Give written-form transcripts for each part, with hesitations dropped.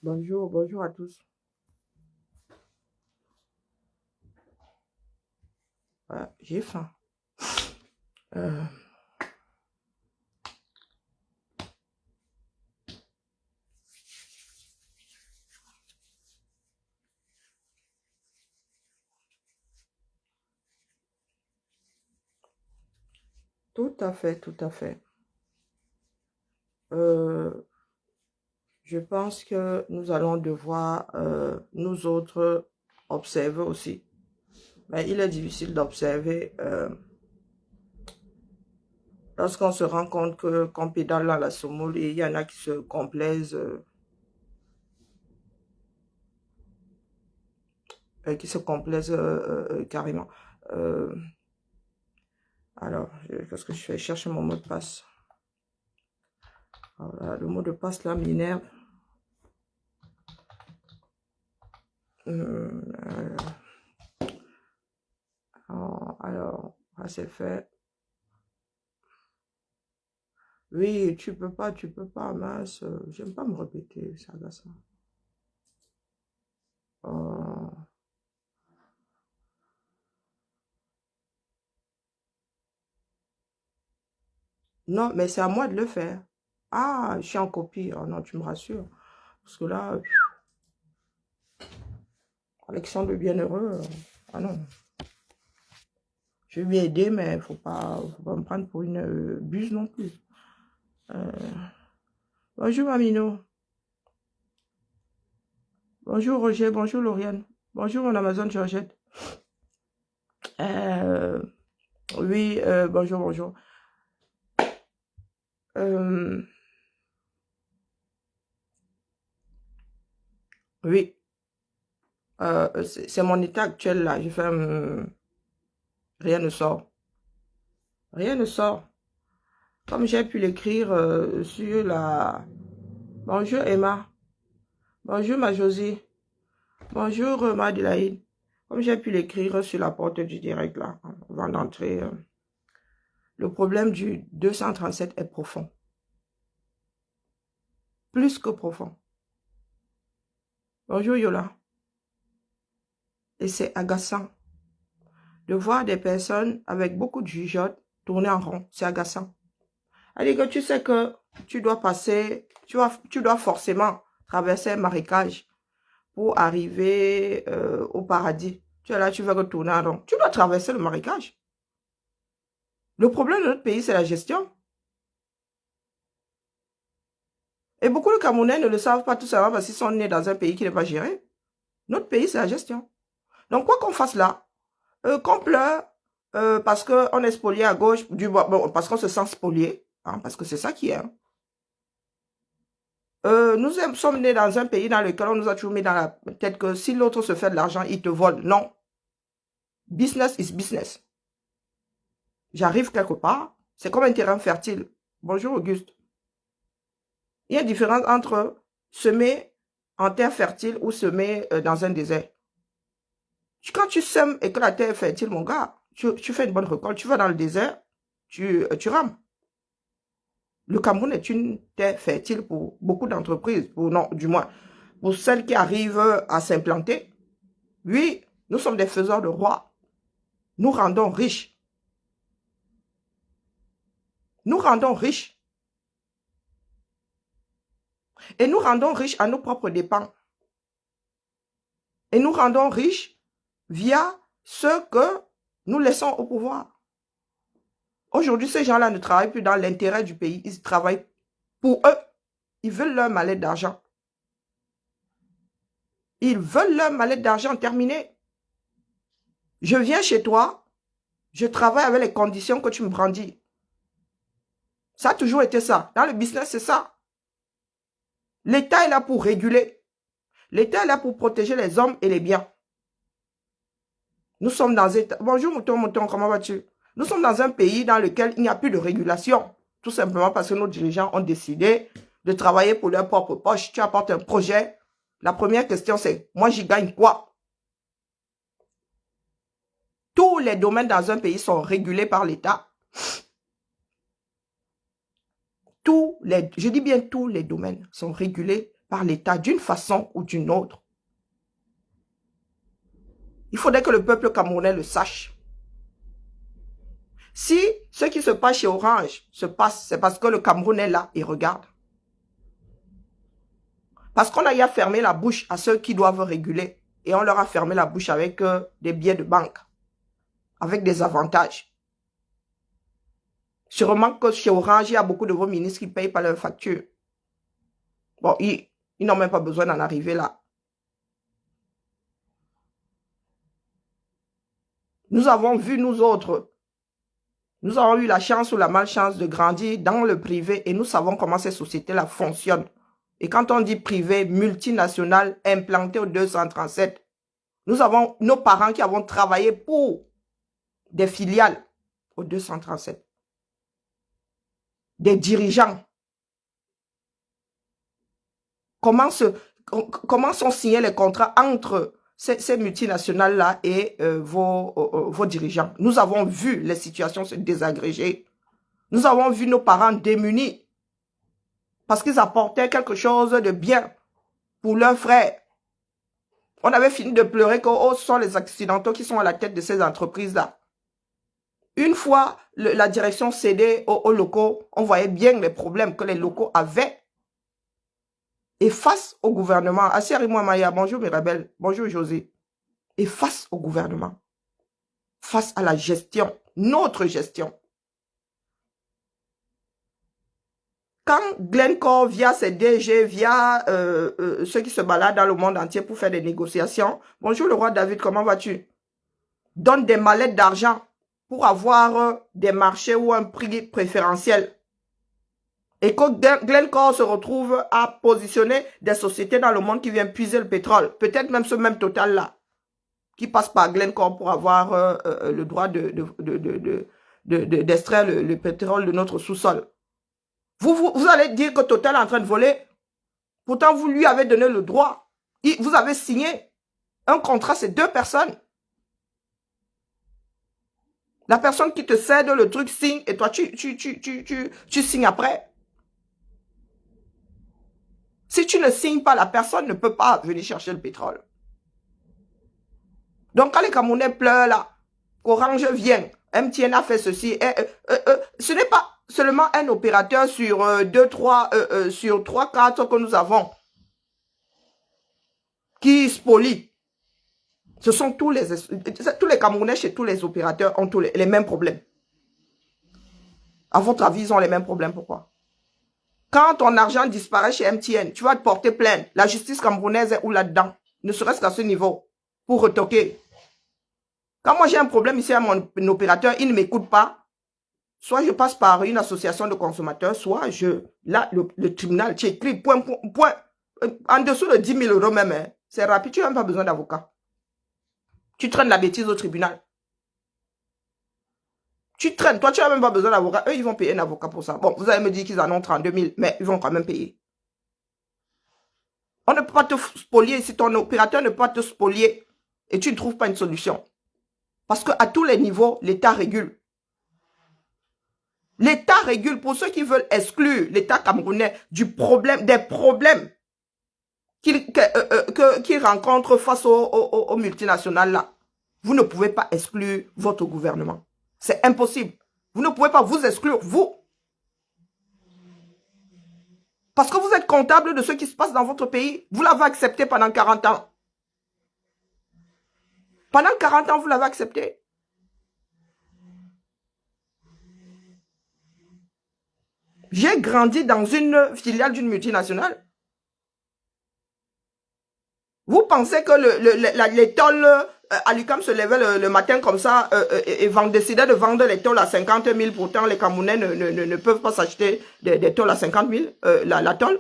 Bonjour, bonjour à tous. J'ai faim. Euh, Tout à fait, tout à fait. Euh, je pense que nous allons devoir, nous autres, observer aussi. Mais il est difficile d'observer lorsqu'on se rend compte que qu'on pédale dans la semoule et il y en a qui se complaisent, carrément. Euh, alors, qu'est-ce que je fais? Je cherche mon mot de passe. Voilà, le mot de passe là m'énerve. Euh, alors, c'est fait. Oui, tu peux pas, mince. J'aime pas me répéter, ça agaçant. Oh. Non, mais c'est à moi de le faire. Ah, je suis en copie. Oh non, tu me rassures. Parce que là, Alexandre le Bienheureux, ah non. Je vais lui aider, mais faut pas me prendre pour une buse non plus. Euh, bonjour, Mamino. Bonjour, Roger. Bonjour, Lauriane. Bonjour, mon Amazon Georgette. Euh, oui, bonjour, bonjour. Euh, oui, c'est mon état actuel là. J'ai fait... rien ne sort. Rien ne sort. Comme j'ai pu l'écrire sur la... Bonjour Emma. Bonjour ma Josie. Bonjour Madeleine. Comme j'ai pu l'écrire sur la porte du direct là, avant d'entrer. Le problème du 237 est profond. Plus que profond. Bonjour Yola. Et c'est agaçant de voir des personnes avec beaucoup de jugeote tourner en rond. C'est agaçant. Allez, que tu sais que tu dois passer, tu dois forcément traverser un marécage pour arriver au paradis. Tu es là, tu veux retourner en rond. Tu dois traverser le marécage. Le problème de notre pays, c'est la gestion. Et beaucoup de Camerounais ne le savent pas tout simplement parce qu'ils sont nés dans un pays qui n'est pas géré. Notre pays, c'est la gestion. Donc, quoi qu'on fasse là, qu'on pleure parce qu'on est spolié à gauche, bon, parce qu'on se sent spolié, hein, parce que c'est ça qui est. Hein. Nous sommes nés dans un pays dans lequel on nous a toujours mis dans la tête que si l'autre se fait de l'argent, il te vole. Non. Business is business. J'arrive quelque part, c'est comme un terrain fertile. Bonjour Auguste. Il y a une différence entre semer en terre fertile ou semer dans un désert. Quand tu sèmes et que la terre est fertile, mon gars, tu fais une bonne récolte. Tu vas dans le désert, tu rames. Le Cameroun est une terre fertile pour beaucoup d'entreprises, non, du moins, pour celles qui arrivent à s'implanter. Oui, nous sommes des faiseurs de rois. Nous rendons riches. Nous rendons riches. Et nous rendons riches à nos propres dépens. Et nous rendons riches via ce que nous laissons au pouvoir. Aujourd'hui, ces gens-là ne travaillent plus dans l'intérêt du pays. Ils travaillent pour eux. Ils veulent leur mallette d'argent. Ils veulent leur mallette d'argent terminée. Je viens chez toi, je travaille avec les conditions que tu me brandis. Ça a toujours été ça. Dans le business, c'est ça. L'État est là pour réguler. L'État est là pour protéger les hommes et les biens. Nous sommes dans un... Bonjour mouton, comment vas-tu? Nous sommes dans un pays dans lequel il n'y a plus de régulation. Tout simplement parce que nos dirigeants ont décidé de travailler pour leur propre poche. Tu apportes un projet. La première question, c'est, moi, j'y gagne quoi? Tous les domaines dans un pays sont régulés par l'État. Je dis bien tous les domaines sont régulés par l'État d'une façon ou d'une autre. Il faudrait que le peuple camerounais le sache. Si ce qui se passe chez Orange se passe, c'est parce que le Cameroun est là et regarde. Parce qu'on a eu à fermer la bouche à ceux qui doivent réguler. Et on leur a fermé la bouche avec des billets de banque. Avec des avantages. Sûrement que chez Orange, il y a beaucoup de vos ministres qui ne payent pas leurs factures. Bon, ils n'ont même pas besoin d'en arriver là. Nous avons vu, nous autres, nous avons eu la chance ou la malchance de grandir dans le privé et nous savons comment ces sociétés-là fonctionnent. Et quand on dit privé, multinational, implanté au 237, nous avons nos parents qui avons travaillé pour des filiales au 237. Des dirigeants. Comment sont signés les contrats entre ces multinationales-là et vos dirigeants? Nous avons vu les situations se désagréger. Nous avons vu nos parents démunis parce qu'ils apportaient quelque chose de bien pour leurs frères. On avait fini de pleurer que ce sont les accidentaux qui sont à la tête de ces entreprises-là. Une fois la direction cédée aux locaux, on voyait bien les problèmes que les locaux avaient. Et face au gouvernement, Asseri Maya, bonjour Mirabel, bonjour José. Et face au gouvernement, face à la gestion, notre gestion. Quand Glencore, via ses DG, via ceux qui se baladent dans le monde entier pour faire des négociations, bonjour le roi David, comment vas-tu? Donne des mallettes d'argent pour avoir des marchés ou un prix préférentiel. Et que Glencore se retrouve à positionner des sociétés dans le monde qui viennent puiser le pétrole. Peut-être même ce même Total-là, qui passe par Glencore pour avoir le droit d'extraire le pétrole de notre sous-sol. Vous allez dire que Total est en train de voler. Pourtant, vous lui avez donné le droit. Vous avez signé un contrat, c'est 2 personnes. La personne qui te cède le truc signe et toi, tu signes après. Si tu ne signes pas, la personne ne peut pas venir chercher le pétrole. Donc, quand les Camerounais pleurent là, qu'Orange vient, MTN a fait ceci, ce n'est pas seulement un opérateur sur 3, 4 que nous avons qui spolie. Ce sont tous les Camerounais chez tous les opérateurs ont tous les mêmes problèmes. À votre avis, ils ont les mêmes problèmes. Pourquoi? Quand ton argent disparaît chez MTN, tu vas te porter plainte. La justice camerounaise est où là-dedans? Ne serait-ce qu'à ce niveau. Pour retoquer. Quand moi j'ai un problème ici à mon opérateur, il ne m'écoute pas. Soit je passe par une association de consommateurs, soit là, le tribunal, tu écris point, en dessous de 10 000 € même. Hein. C'est rapide, tu n'as même pas besoin d'avocat. Tu traînes la bêtise au tribunal. Tu traînes, toi tu n'as même pas besoin d'avocat. Eux, ils vont payer un avocat pour ça. Bon, vous allez me dire qu'ils en ont 32 000, mais ils vont quand même payer. On ne peut pas te spolier si ton opérateur ne peut pas te spolier et tu ne trouves pas une solution. Parce qu'à tous les niveaux, l'État régule. L'État régule pour ceux qui veulent exclure l'État camerounais des problèmes qu'il rencontre face aux multinationales là. Vous ne pouvez pas exclure votre gouvernement. C'est impossible. Vous ne pouvez pas vous exclure, vous. Parce que vous êtes comptable de ce qui se passe dans votre pays. Vous l'avez accepté pendant 40 ans. Pendant 40 ans, vous l'avez accepté. J'ai grandi dans une filiale d'une multinationale. Vous pensez que les tôles à l'UQAM se levaient le matin comme ça et décidaient de vendre les tôles à 50 000. Pourtant, les Camerounais ne peuvent pas s'acheter des tôles à 50 000, la tôle.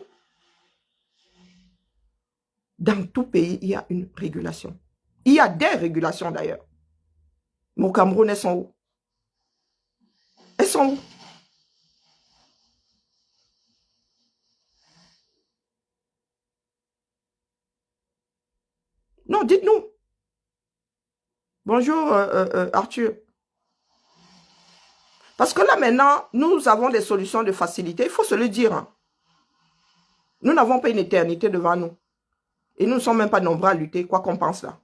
Dans tout pays, il y a une régulation. Il y a des régulations d'ailleurs. Mais au Cameroun, elles sont où? Elles sont où? Non, dites-nous. Bonjour Arthur. Parce que là maintenant, nous avons des solutions de facilité. Il faut se le dire. Hein. Nous n'avons pas une éternité devant nous. Et nous ne sommes même pas nombreux à lutter, quoi qu'on pense là.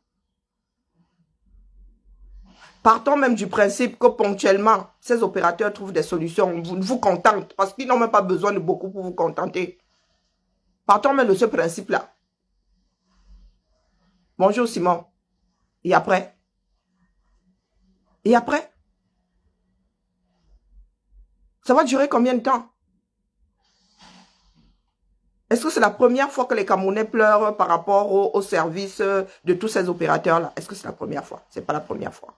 Partons même du principe que ponctuellement, ces opérateurs trouvent des solutions, vous contentent, parce qu'ils n'ont même pas besoin de beaucoup pour vous contenter. Partons même de ce principe-là. Bonjour Simon. Et après? Et après? Ça va durer combien de temps? Est-ce que c'est la première fois que les Camerounais pleurent par rapport au service de tous ces opérateurs-là? Est-ce que c'est la première fois? Ce n'est pas la première fois.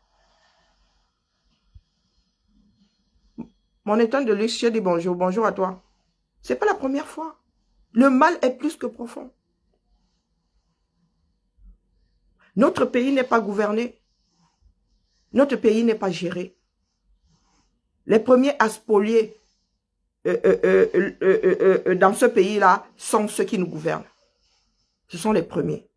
Mon état de luxe, je dis bonjour, bonjour à toi. Ce n'est pas la première fois. Le mal est plus que profond. Notre pays n'est pas gouverné. Notre pays n'est pas géré. Les premiers à spolier dans ce pays-là sont ceux qui nous gouvernent. Ce sont les premiers.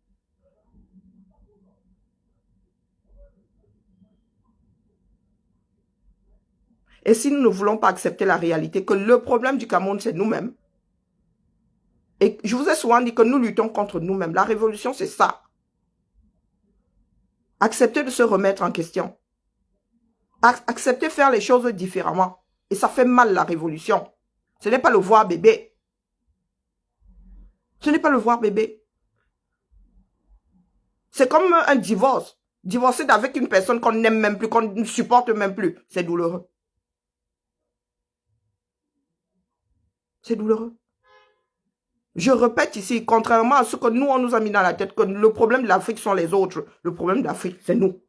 Et si nous ne voulons pas accepter la réalité, que le problème du Cameroun, c'est nous-mêmes. Et je vous ai souvent dit que nous luttons contre nous-mêmes. La révolution, c'est ça. Accepter de se remettre en question. Accepter de faire les choses différemment. Et ça fait mal, la révolution. Ce n'est pas le voir bébé. Ce n'est pas le voir bébé. C'est comme un divorce. Divorcer avec une personne qu'on n'aime même plus, qu'on ne supporte même plus. C'est douloureux. C'est douloureux. Je répète ici, contrairement à ce que nous, on nous a mis dans la tête, que le problème de l'Afrique sont les autres. Le problème de l'Afrique, c'est nous.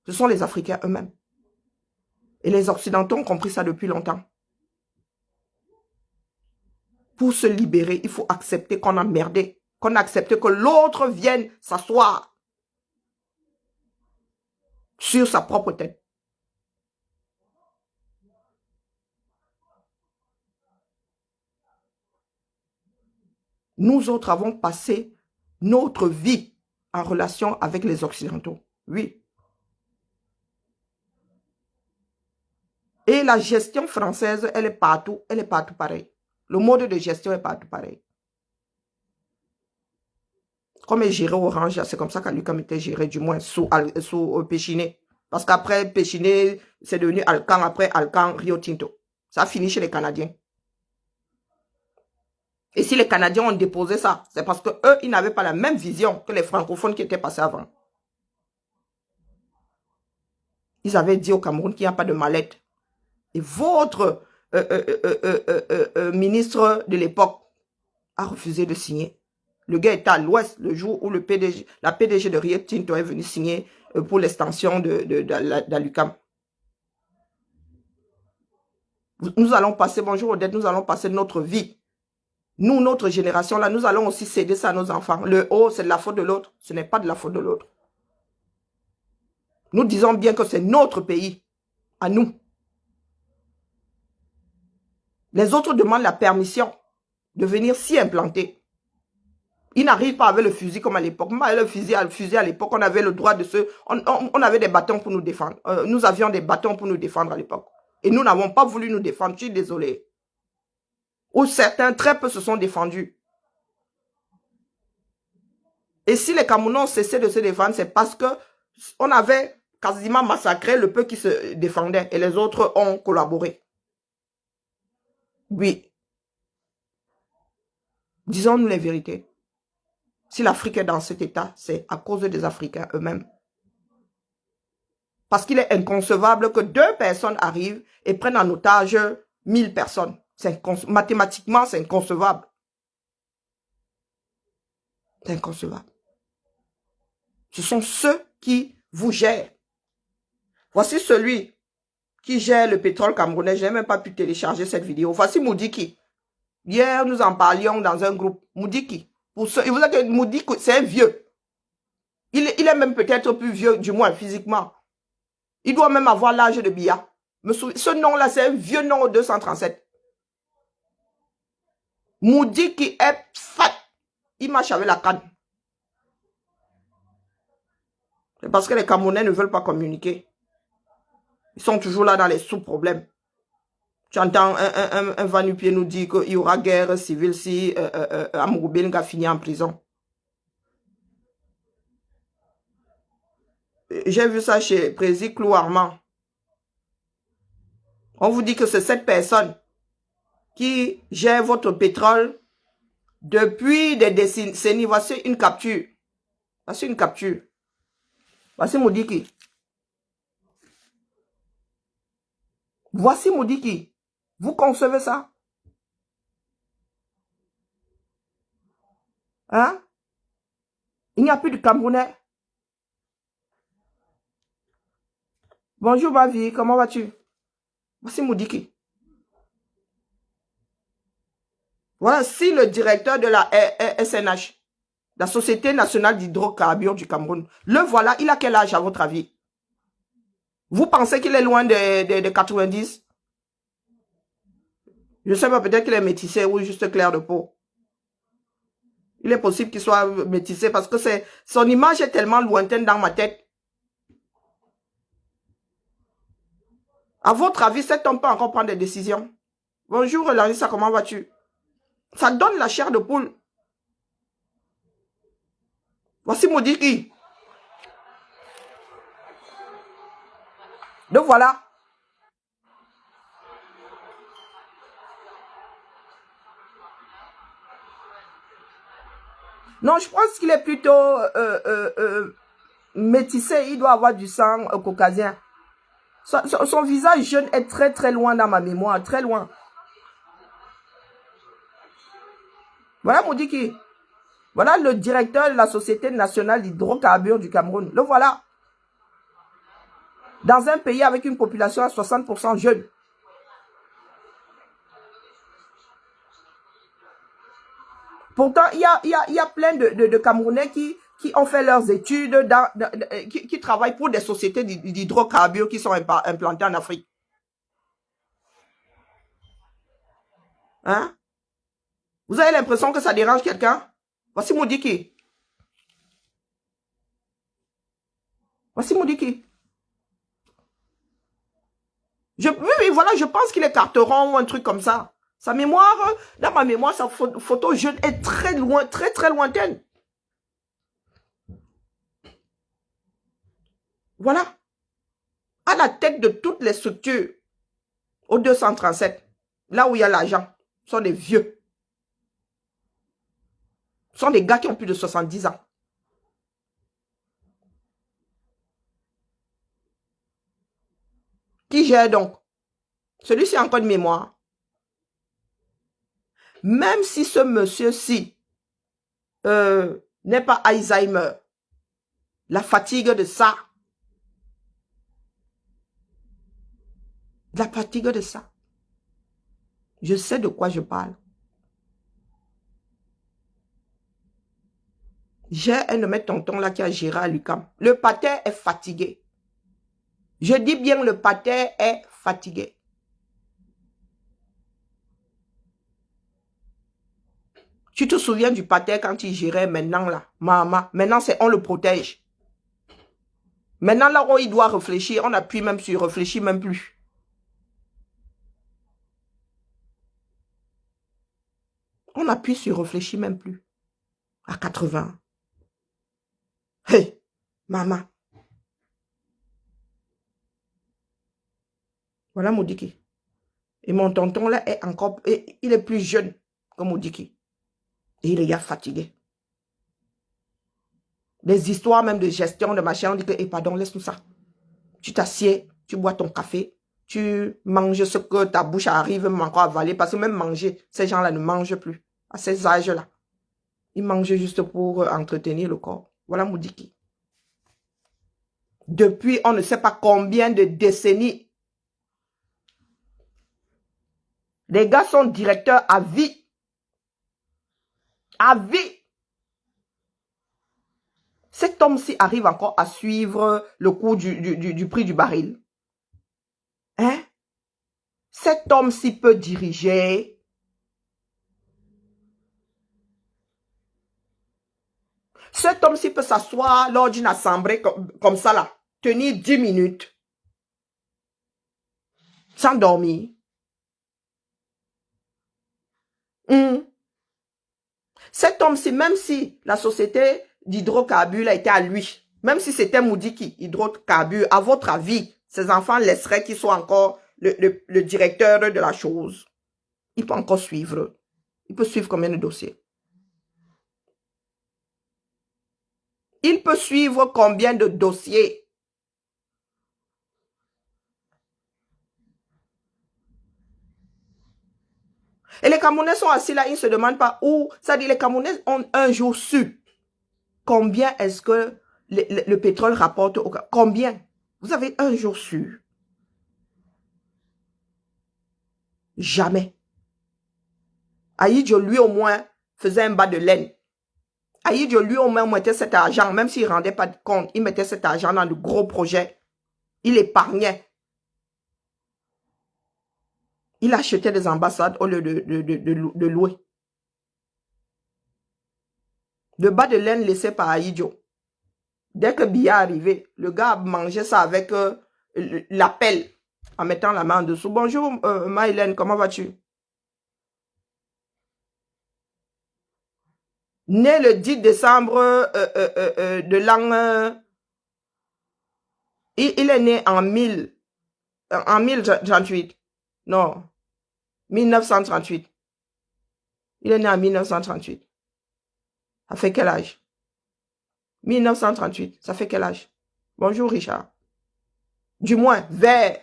Ce sont les Africains eux-mêmes. Et les Occidentaux ont compris ça depuis longtemps. Pour se libérer, il faut accepter qu'on a merdé. Qu'on accepte que l'autre vienne s'asseoir sur sa propre tête. Nous autres avons passé notre vie en relation avec les Occidentaux. Oui. Et la gestion française, elle est partout pareille. Le mode de gestion est partout pareil. Comme elle gérait Orange, c'est comme ça qu'Alucam était géré, du moins sous Péchiné. Parce qu'après Péchiné, c'est devenu Alcan, après Alcan, Rio Tinto. Ça a fini chez les Canadiens. Et si les Canadiens ont déposé ça, c'est parce que eux, ils n'avaient pas la même vision que les francophones qui étaient passés avant. Ils avaient dit au Cameroun qu'il n'y a pas de mallette. Et votre ministre de l'époque a refusé de signer. Le gars était à l'ouest le jour où la PDG de Rio Tinto est venue signer pour l'extension d'Alucam. Nous allons passer, bonjour Odette, nous allons passer notre vie. Nous, notre génération, là, nous allons aussi céder ça à nos enfants. Le haut, c'est de la faute de l'autre. Ce n'est pas de la faute de l'autre. Nous disons bien que c'est notre pays, à nous. Les autres demandent la permission de venir s'y implanter. Ils n'arrivent pas avec le fusil comme à l'époque. Même avec le fusil à l'époque, on avait le droit de se... On avait des bâtons pour nous défendre. Nous avions des bâtons pour nous défendre à l'époque. Et nous n'avons pas voulu nous défendre. Je suis désolé. Ou certains, très peu se sont défendus. Et si les Camerounais ont cessé de se défendre, c'est parce que on avait quasiment massacré le peu qui se défendait et les autres ont collaboré. Oui. Disons-nous les vérités. Si l'Afrique est dans cet état, c'est à cause des Africains eux-mêmes. Parce qu'il est inconcevable que 2 personnes arrivent et prennent en otage 1000 personnes. Mathématiquement, c'est inconcevable. C'est inconcevable. Ce sont ceux qui vous gèrent. Voici celui qui gère le pétrole camerounais. Je n'ai même pas pu télécharger cette vidéo. Voici Moudiki. Hier, nous en parlions dans un groupe. Moudiki. Et vous savez que Moudiki, c'est un vieux. Il est même peut-être plus vieux, du moins physiquement. Il doit même avoir l'âge de Biya. Ce nom-là, c'est un vieux nom au 237. Moudiki est fat. Il marche avec la canne. C'est parce que les Camerounais ne veulent pas communiquer. Ils sont toujours là dans les sous-problèmes. Tu entends un va-nu-pied nous dire qu'il y aura guerre civile si Amourou Benga finit en prison. J'ai vu ça chez Président Clou Armand. On vous dit que c'est cette personne qui gère votre pétrole depuis des décennies. Voici une capture. Voici une capture. Voici Moudiki. Voici Moudiki. Vous concevez ça? Hein? Il n'y a plus de Camerounais. Bonjour ma vie, comment vas-tu? Voici Moudiki. Voilà, si le directeur de la SNH, la Société nationale d'hydrocarbures du Cameroun, le voilà, il a quel âge à votre avis? Vous pensez qu'il est loin de 90? Je sais pas, peut-être qu'il est métissé ou juste clair de peau. Il est possible qu'il soit métissé parce que son image est tellement lointaine dans ma tête. À votre avis, cet homme peut encore prendre des décisions? Bonjour Larissa, comment vas-tu? Ça donne la chair de poule. Voici Moudiki. Donc voilà. Non, je pense qu'il est plutôt métissé. Il doit avoir du sang caucasien. Son visage jeune est très très loin dans ma mémoire. Très loin. Voilà Moudiki. Voilà le directeur de la Société nationale d'hydrocarbures du Cameroun. Le voilà. Dans un pays avec une population à 60% jeune. Pourtant, il y a plein de Camerounais qui ont fait leurs études, qui travaillent pour des sociétés d'hydrocarbures qui sont implantées en Afrique. Hein? Vous avez l'impression que ça dérange quelqu'un? Voici Moudiki. Voici Moudiki. Oui, voilà, je pense qu'il est carteron ou un truc comme ça. Sa mémoire, dans ma mémoire, sa photo jeune est très loin, très très lointaine. Voilà. À la tête de toutes les structures, au 237, là où il y a l'argent, sont des vieux. Ce sont des gars qui ont plus de 70 ans. Qui gère donc? Celui-ci a encore de mémoire. Même si ce monsieur-ci n'est pas Alzheimer, la fatigue de ça, je sais de quoi je parle. J'ai un de mes tontons là qui a géré à l'UQAM. Le pater est fatigué. Je dis bien le pater est fatigué. Tu te souviens du pater quand il gérait maintenant là, maman. Maintenant c'est on le protège. Maintenant là où il doit réfléchir, on appuie même sur réfléchir même plus. On appuie sur réfléchir même plus. À 80. Hey, maman. Voilà Moudiki. Et mon tonton là est encore, il est plus jeune que Moudiki. Et il est fatigué. Des histoires même de gestion, de machin, on dit que, pardon, laisse tout ça. Tu t'assieds, tu bois ton café, tu manges ce que ta bouche arrive même encore à avaler, parce que même manger, ces gens-là ne mangent plus. À ces âges-là. Ils mangent juste pour entretenir le corps. Voilà Moudiki. Depuis, on ne sait pas combien de décennies, les gars sont directeurs à vie. À vie. Cet homme-ci arrive encore à suivre le cours du prix du baril. Hein? Cet homme-ci peut diriger. Cet homme-ci peut s'asseoir lors d'une assemblée comme ça là, tenir 10 minutes, sans dormir. Cet homme-ci, même si la société d'hydrocarbures a été à lui, même si c'était Moudiki, hydrocarbures, à votre avis, ses enfants laisseraient qu'il soit encore le directeur de la chose. Il peut encore suivre. Il peut suivre combien de dossiers? Il peut suivre combien de dossiers? Et les Camerounais sont assis là, ils ne se demandent pas où. Ça dit, les Camerounais ont un jour su combien est-ce que le pétrole rapporte au... Combien? Vous avez un jour su? Jamais. Aïdjo, lui au moins, faisait un bas de laine. Aïdjo, lui au moins, mettait cet argent, même s'il ne rendait pas de compte, il mettait cet argent dans de gros projets. Il épargnait. Il achetait des ambassades au lieu de louer. Le bas de laine laissé par Aïdjo. Dès que Biya arrivait, le gars mangeait ça avec l'appel, en mettant la main en dessous. Bonjour, Maïlène, comment vas-tu? Né le 10 décembre de l'an... il est né en 1038. Non, 1938. Il est né en 1938. Ça fait quel âge? 1938, ça fait quel âge? Bonjour Richard. Du moins, vert.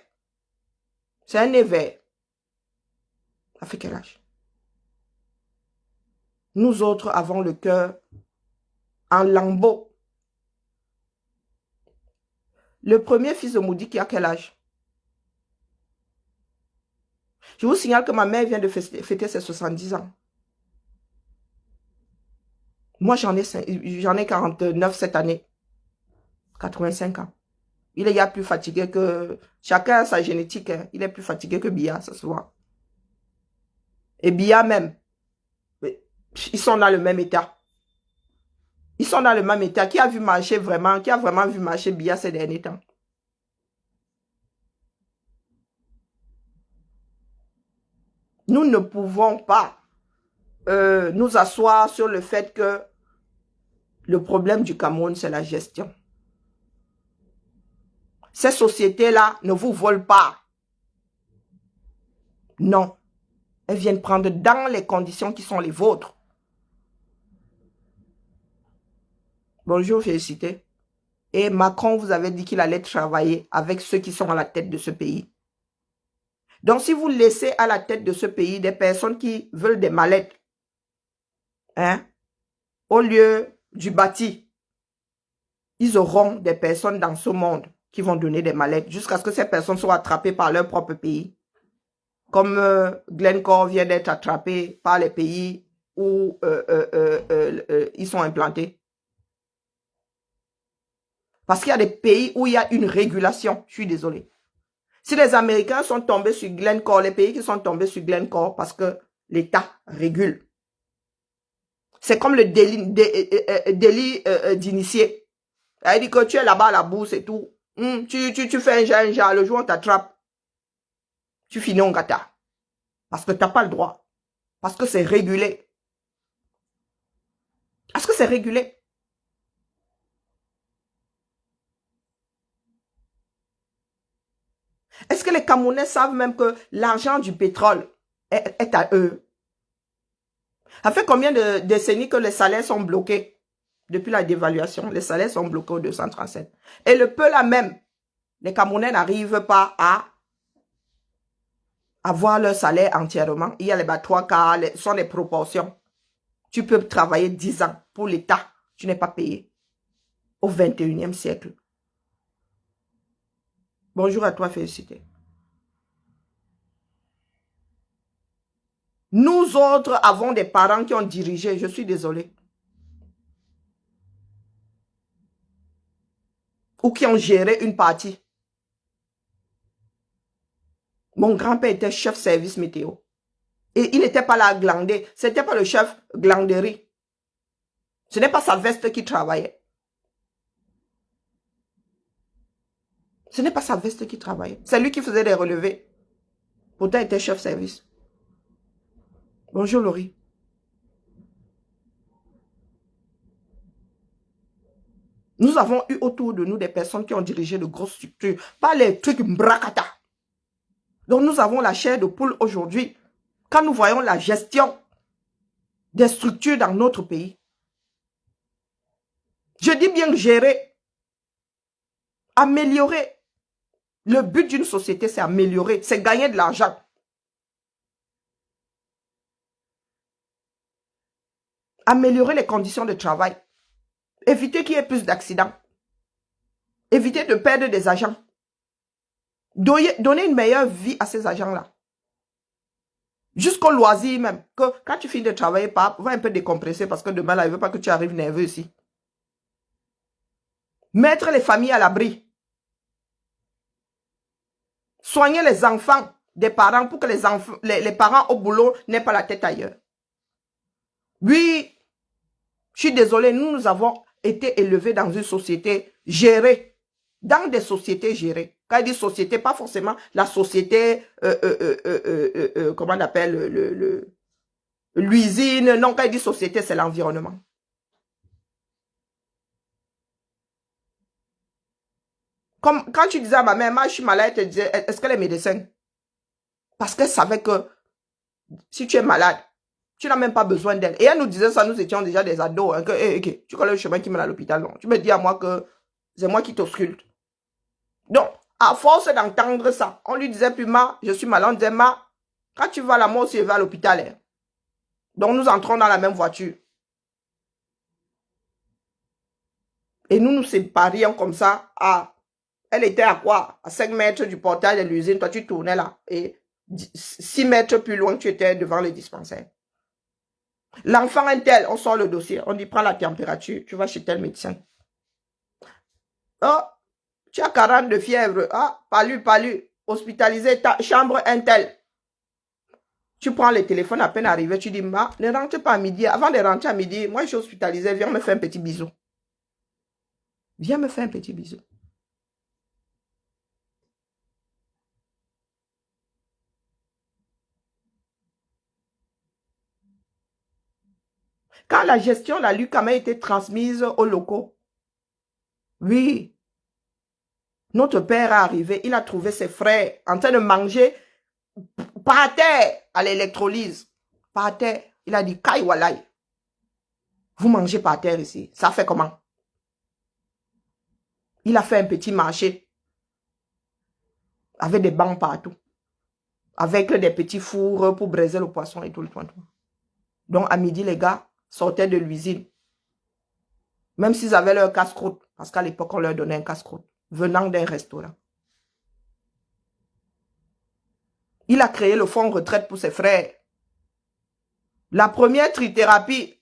C'est un nez vert. Ça fait quel âge? Nous autres avons le cœur en lambeaux. Le premier fils de Moudi, a quel âge? Je vous signale que ma mère vient de fêter ses 70 ans. Moi, j'en ai 49 cette année. 85 ans. Il est plus fatigué que... Chacun a sa génétique. Hein. Il est plus fatigué que Biya, ça se voit. Et Biya même. Ils sont dans le même état. Ils sont dans le même état. Qui a vu marcher vraiment, qui a vraiment vu marcher Biya ces derniers temps? Nous ne pouvons pas nous asseoir sur le fait que le problème du Cameroun, c'est la gestion. Ces sociétés-là ne vous volent pas. Non. Elles viennent prendre dans les conditions qui sont les vôtres. Bonjour, félicité. Et Macron vous avait dit qu'il allait travailler avec ceux qui sont à la tête de ce pays. Donc, si vous laissez à la tête de ce pays des personnes qui veulent des mallettes, hein, au lieu du bâti, ils auront des personnes dans ce monde qui vont donner des mallettes jusqu'à ce que ces personnes soient attrapées par leur propre pays. Comme Glencore vient d'être attrapé par les pays où ils sont implantés. Parce qu'il y a des pays où il y a une régulation. Je suis désolé. Si les Américains sont tombés sur Glencore, les pays qui sont tombés sur Glencore parce que l'État régule. C'est comme le délit d'initié. Elle dit que tu es là-bas à la bourse et tout. Tu fais un genre, le jour où on t'attrape, tu finis en gâta. Parce que tu n'as pas le droit. Parce que c'est régulé. Parce que c'est régulé. Est-ce que les Camerounais savent même que l'argent du pétrole est à eux? Ça fait combien de décennies que les salaires sont bloqués? Depuis la dévaluation, les salaires sont bloqués au 237. Et le peu là même, les Camerounais n'arrivent pas à avoir leur salaire entièrement. Il y a les 3 quarts, ce sont des proportions. Tu peux travailler 10 ans pour l'État, tu n'es pas payé. Au 21e siècle. Bonjour à toi, félicité. Nous autres avons des parents qui ont dirigé, je suis désolé. Ou qui ont géré une partie. Mon grand-père était chef service météo. Et il n'était pas là à glander. Ce n'était pas le chef glanderie. Ce n'est pas sa veste qui travaillait. Ce n'est pas sa veste qui travaillait. C'est lui qui faisait des relevés. Pourtant, il était chef service. Bonjour Laurie. Nous avons eu autour de nous des personnes qui ont dirigé de grosses structures, pas les trucs mbrakata. Donc nous avons la chair de poule aujourd'hui. Quand nous voyons la gestion des structures dans notre pays, je dis bien gérer, améliorer. Le but d'une société, c'est améliorer, c'est gagner de l'argent. Améliorer les conditions de travail. Éviter qu'il y ait plus d'accidents. Éviter de perdre des agents. Donner une meilleure vie à ces agents-là. Jusqu'au loisir même. Que quand tu finis de travailler, va un peu décompresser parce que demain, là, il ne veut pas que tu arrives nerveux ici. Mettre les familles à l'abri. Soigner les enfants des parents pour que les parents au boulot n'aient pas la tête ailleurs. Oui, je suis désolée, nous avons été élevés dans une société gérée. Dans des sociétés gérées. Quand il dit société, pas forcément la société, comment on appelle, l'usine. Non, quand il dit société, c'est l'environnement. Comme quand tu disais à ma mère, moi je suis malade, elle te disait, est-ce qu'elle est médecin? Parce qu'elle savait que si tu es malade, tu n'as même pas besoin d'elle. Et elle nous disait ça, nous étions déjà des ados. Hein, que, tu connais le chemin qui mène à l'hôpital, non? Tu me dis à moi que c'est moi qui t'ausculte. Donc, à force d'entendre ça, on lui disait plus, ma, je suis malade, on disait, ma, quand tu vas là, moi aussi je vais à l'hôpital. Hein. Donc, nous entrons dans la même voiture. Et nous nous séparions comme ça. Elle était à quoi? À 5 mètres du portail de l'usine. Toi, tu tournais là. Et 6 mètres plus loin, tu étais devant le dispensaire. L'enfant est tel, on sort le dossier. On dit, prends la température. Tu vas chez tel médecin. Oh, tu as 40 de fièvre. Ah, palu. Hospitalisé, ta chambre un tel. Tu prends le téléphone à peine arrivé. Tu dis, ma, ne rentre pas à midi. Avant de rentrer à midi, moi, je suis hospitalisé. Viens me faire un petit bisou. Viens me faire un petit bisou. Quand la gestion, la LUCAM a été transmise aux locaux, oui, notre père est arrivé, il a trouvé ses frères en train de manger par terre à l'électrolyse. Par terre. Il a dit, Kai Walai, vous mangez par terre ici. Ça fait comment? Il a fait un petit marché avec des bancs partout. Avec des petits fours pour braiser le poisson et tout le temps. Donc, à midi, les gars sortaient de l'usine. Même s'ils avaient leur casse-croûte. Parce qu'à l'époque, on leur donnait un casse-croûte. Venant d'un restaurant. Il a créé le fonds retraite pour ses frères. La première trithérapie,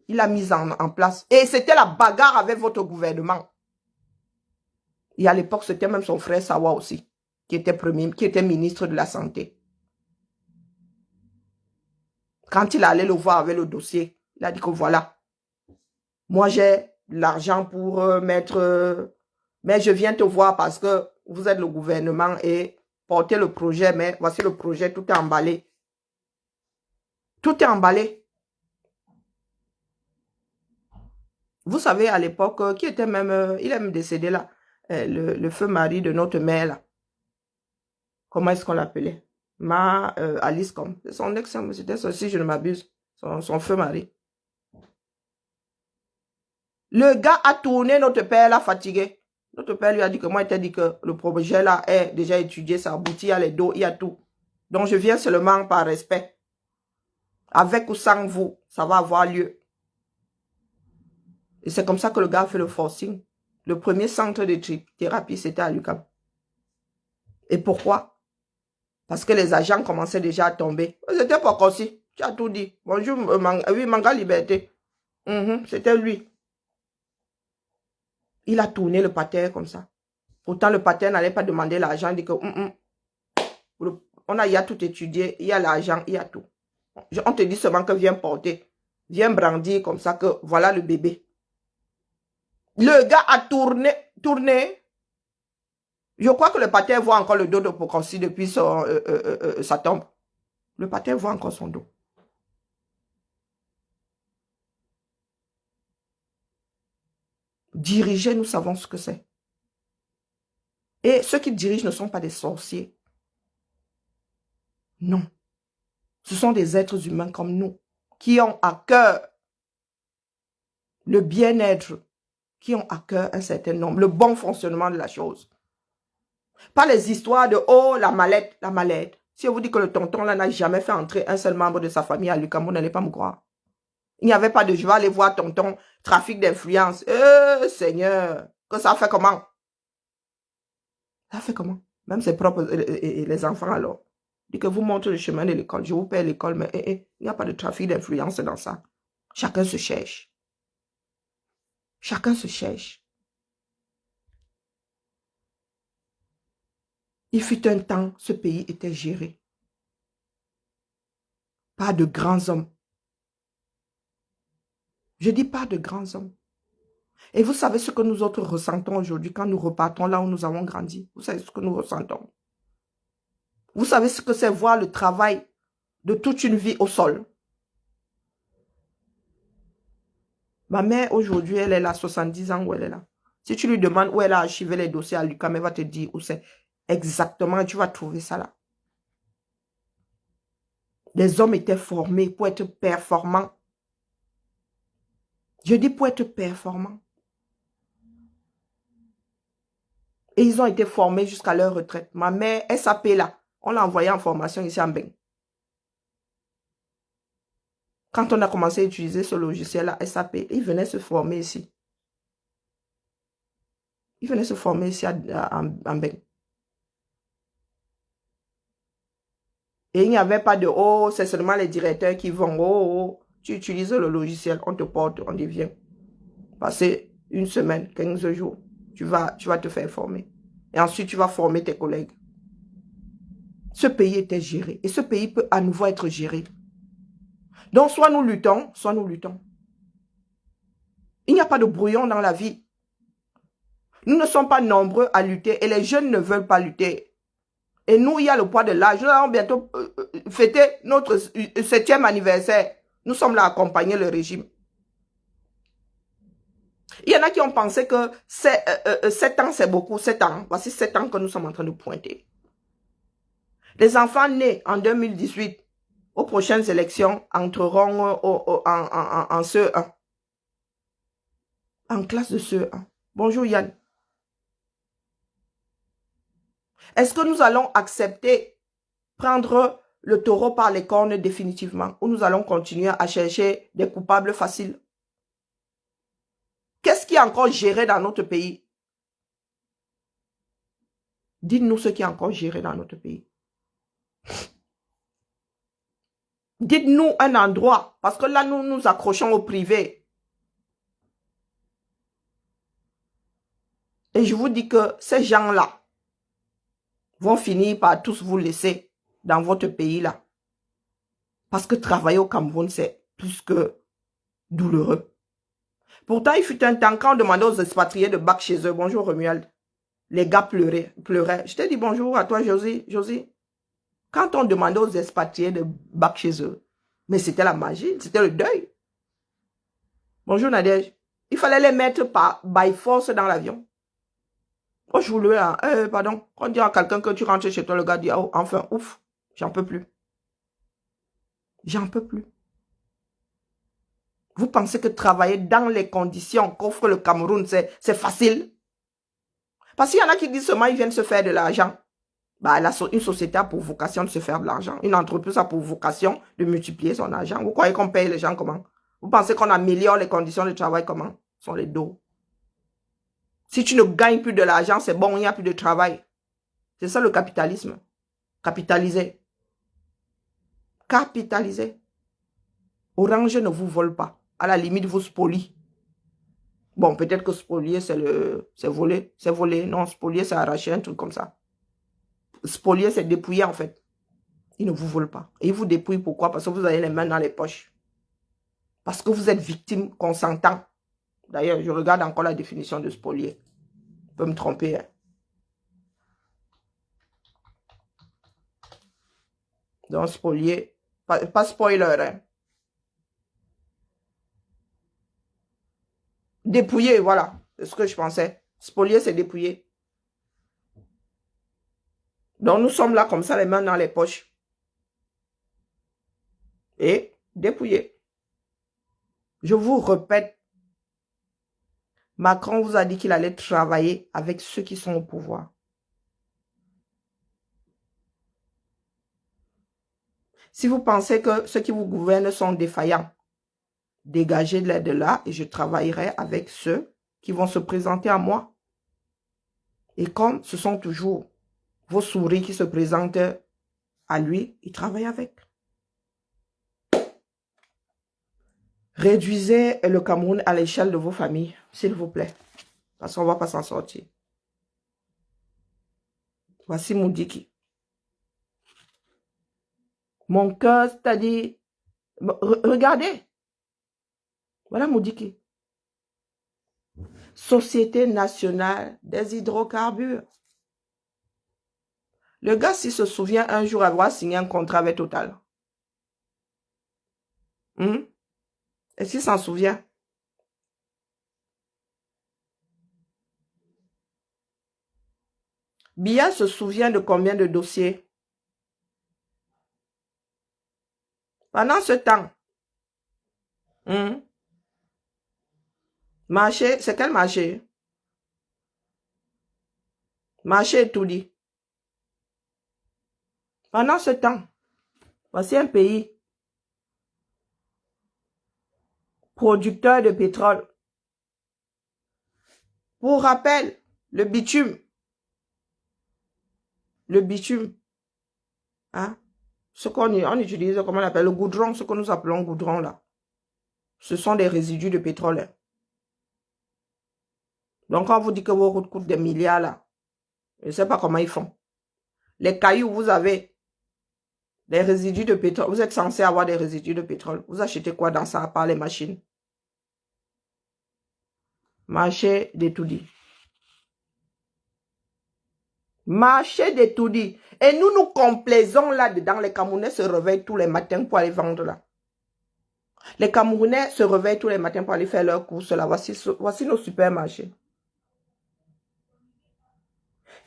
il a mis en place. Et c'était la bagarre avec votre gouvernement. Et à l'époque, c'était même son frère Sawa aussi, qui était ministre de la Santé. Quand il allait le voir avec le dossier, il a dit que voilà, moi j'ai l'argent pour mettre... mais je viens te voir parce que vous êtes le gouvernement et portez le projet, mais voici le projet, tout est emballé. Tout est emballé. Vous savez, à l'époque, qui était même... il est même décédé là. Le feu mari de notre mère là. Comment est-ce qu'on l'appelait? Alice comme. Son ex, c'était ça, si je ne m'abuse. Son feu mari. Le gars a tourné, notre père l'a fatigué. Notre père lui a dit que moi, il t'a dit que le projet là est déjà étudié, ça aboutit, il y a les dos, il y a tout. Donc, je viens seulement par respect. Avec ou sans vous, ça va avoir lieu. Et c'est comme ça que le gars a fait le forcing. Le premier centre de thérapie, c'était à l'UQAM. Et pourquoi? Parce que les agents commençaient déjà à tomber. C'était pas comme si. Tu as tout dit. Bonjour, oui, Manga Liberté. C'était lui. Il a tourné le pater comme ça. Pourtant, le pater n'allait pas demander l'argent. Il dit que il y a tout étudié. Il y a l'argent, il y a tout. On te dit seulement que viens porter. Viens brandir comme ça que voilà le bébé. Le gars a tourné. Je crois que le pater voit encore le dos de Pokonsi depuis sa tombe. Le pater voit encore son dos. Diriger, nous savons ce que c'est. Et ceux qui dirigent ne sont pas des sorciers. Non. Ce sont des êtres humains comme nous, qui ont à cœur le bien-être, qui ont à cœur un certain nombre, le bon fonctionnement de la chose. Pas les histoires de « oh, la mallette, la mallette ». Si on vous dit que le tonton là n'a jamais fait entrer un seul membre de sa famille à Lucamo, vous n'allez pas me croire. Il n'y avait pas de « je vais aller voir tonton, trafic d'influence ». Seigneur, que ça fait comment? Ça fait comment? Même ses propres et les enfants alors. Dit que vous montrez le chemin de l'école, je vous paye l'école, mais il n'y a pas de trafic d'influence dans ça. Chacun se cherche. Chacun se cherche. Il fut un temps, ce pays était géré par de grands hommes. Je dis pas de grands hommes. Et vous savez ce que nous autres ressentons aujourd'hui quand nous repartons là où nous avons grandi. Vous savez ce que nous ressentons. Vous savez ce que c'est voir le travail de toute une vie au sol. Ma mère aujourd'hui, elle est là, 70 ans où elle est là. Si tu lui demandes où elle a archivé les dossiers à l'UQAM, elle va te dire où c'est exactement et tu vas trouver ça là. Les hommes étaient formés pour être performants. Je dis pour être performants. Et ils ont été formés jusqu'à leur retraite. Ma mère, SAP là, on l'a envoyé en formation ici en Beng. Quand on a commencé à utiliser ce logiciel-là, SAP, ils venaient se former ici. Ils venaient se former ici en Beng. Et il n'y avait pas de « oh, c'est seulement les directeurs qui vont, oh, tu utilises le logiciel, on te porte, on devient. » Passer une semaine, 15 jours, tu vas te faire former. Et ensuite, tu vas former tes collègues. Ce pays était géré. Et ce pays peut à nouveau être géré. Donc, soit nous luttons, soit nous luttons. Il n'y a pas de brouillon dans la vie. Nous ne sommes pas nombreux à lutter et les jeunes ne veulent pas lutter. Et nous, il y a le poids de l'âge. Nous allons bientôt fêter notre 7e anniversaire. Nous sommes là à accompagner le régime. Il y en a qui ont pensé que 7 ans, c'est beaucoup. 7 ans. Voici 7 ans que nous sommes en train de pointer. Les enfants nés en 2018, aux prochaines élections, entreront en CE1. En classe de CE1. Bonjour Yann. Est-ce que nous allons accepter prendre le taureau par les cornes définitivement ou nous allons continuer à chercher des coupables faciles? Qu'est-ce qui est encore géré dans notre pays? Dites-nous ce qui est encore géré dans notre pays. Dites-nous un endroit, parce que là, nous nous accrochons au privé. Et je vous dis que ces gens-là vont finir par tous vous laisser dans votre pays-là. Parce que travailler au Cameroun, c'est plus que douloureux. Pourtant, il fut un temps, quand on demandait aux expatriés de bac chez eux, bonjour Romuald, les gars pleuraient. Je t'ai dit bonjour à toi Josie. Quand on demandait aux expatriés de bac chez eux, mais c'était la magie, c'était le deuil. Bonjour Nadège. Il fallait les mettre by force dans l'avion. Oh, je voulais, pardon, quand on dit à quelqu'un que tu rentres chez toi, le gars dit, oh, enfin, ouf, j'en peux plus. J'en peux plus. Vous pensez que travailler dans les conditions qu'offre le Cameroun, c'est facile? Parce qu'il y en a qui disent seulement ils viennent se faire de l'argent. Bah, une société a pour vocation de se faire de l'argent. Une entreprise a pour vocation de multiplier son argent. Vous croyez qu'on paye les gens comment? Vous pensez qu'on améliore les conditions de travail comment? Ce sont les dos. Si tu ne gagnes plus de l'argent, c'est bon, il n'y a plus de travail. C'est ça le capitalisme. Capitaliser. Capitaliser. Orange ne vous vole pas. À la limite, vous spolie. Bon, peut-être que spolier, c'est voler. C'est voler. Non, spolier, c'est arracher un truc comme ça. Spolier, c'est dépouiller en fait. Il ne vous vole pas. Et il vous dépouille pourquoi? Parce que vous avez les mains dans les poches. Parce que vous êtes victime consentant. D'ailleurs, je regarde encore la définition de spolier. Je peux me tromper. Hein. Donc, spolier, pas spoiler. Hein. Dépouiller, voilà. C'est ce que je pensais. Spolier, c'est dépouiller. Donc, nous sommes là comme ça, les mains dans les poches. Et dépouiller. Je vous répète, Macron vous a dit qu'il allait travailler avec ceux qui sont au pouvoir. Si vous pensez que ceux qui vous gouvernent sont défaillants, dégagez de là et je travaillerai avec ceux qui vont se présenter à moi. Et comme ce sont toujours vos souris qui se présentent à lui, il travaille avec. Réduisez le Cameroun à l'échelle de vos familles, s'il vous plaît. Parce qu'on ne va pas s'en sortir. Voici Moudiki. Mon cœur, c'est-à-dire... Regardez. Voilà Moudiki. Société nationale des hydrocarbures. Le gars, s'il se souvient un jour avoir signé un contrat avec Total. Est-ce qu'il s'en souvient? Biya se souvient de combien de dossiers? Pendant ce temps, marché, c'est quel marché? Marché est tout dit. Pendant ce temps, voici un pays producteur de pétrole. Pour rappel, le bitume, hein, ce qu'on utilise, comment on appelle, le goudron, ce que nous appelons goudron là, ce sont des résidus de pétrole. Donc, quand on vous dit que vos routes coûtent des milliards là, je ne sais pas comment ils font. Les cailloux, vous avez des résidus de pétrole. Vous êtes censé avoir des résidus de pétrole. Vous achetez quoi dans ça à part les machines? Marché des tout dit. Marché des tout dit. Et nous nous complaisons là-dedans. Les Camerounais se réveillent tous les matins pour aller vendre là. Les Camerounais se réveillent tous les matins pour aller faire leurs courses là. Voici nos supermarchés.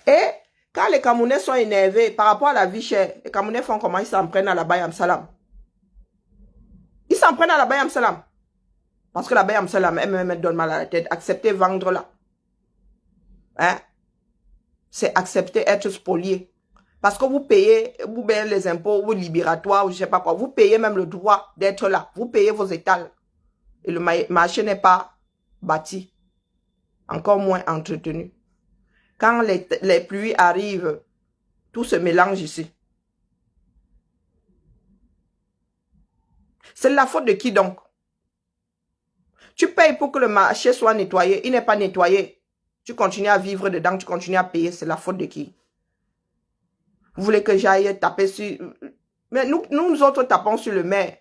Et quand les Camerounais sont énervés par rapport à la vie chère, les Camerounais font comment? Ils s'en prennent à la Bayam Salam. Ils s'en prennent à la Bayam Salam. Parce que la Bayam Salam, elle me donne mal à la tête. Accepter vendre là. Hein? C'est accepter être spolié. Parce que vous payez les impôts ou libératoires ou je ne sais pas quoi. Vous payez même le droit d'être là. Vous payez vos étals. Et le marché n'est pas bâti. Encore moins entretenu. Quand les pluies arrivent, tout se mélange ici. C'est la faute de qui donc? Tu payes pour que le marché soit nettoyé. Il n'est pas nettoyé. Tu continues à vivre dedans, tu continues à payer. C'est la faute de qui? Vous voulez que j'aille taper sur... Mais nous autres tapons sur le maire.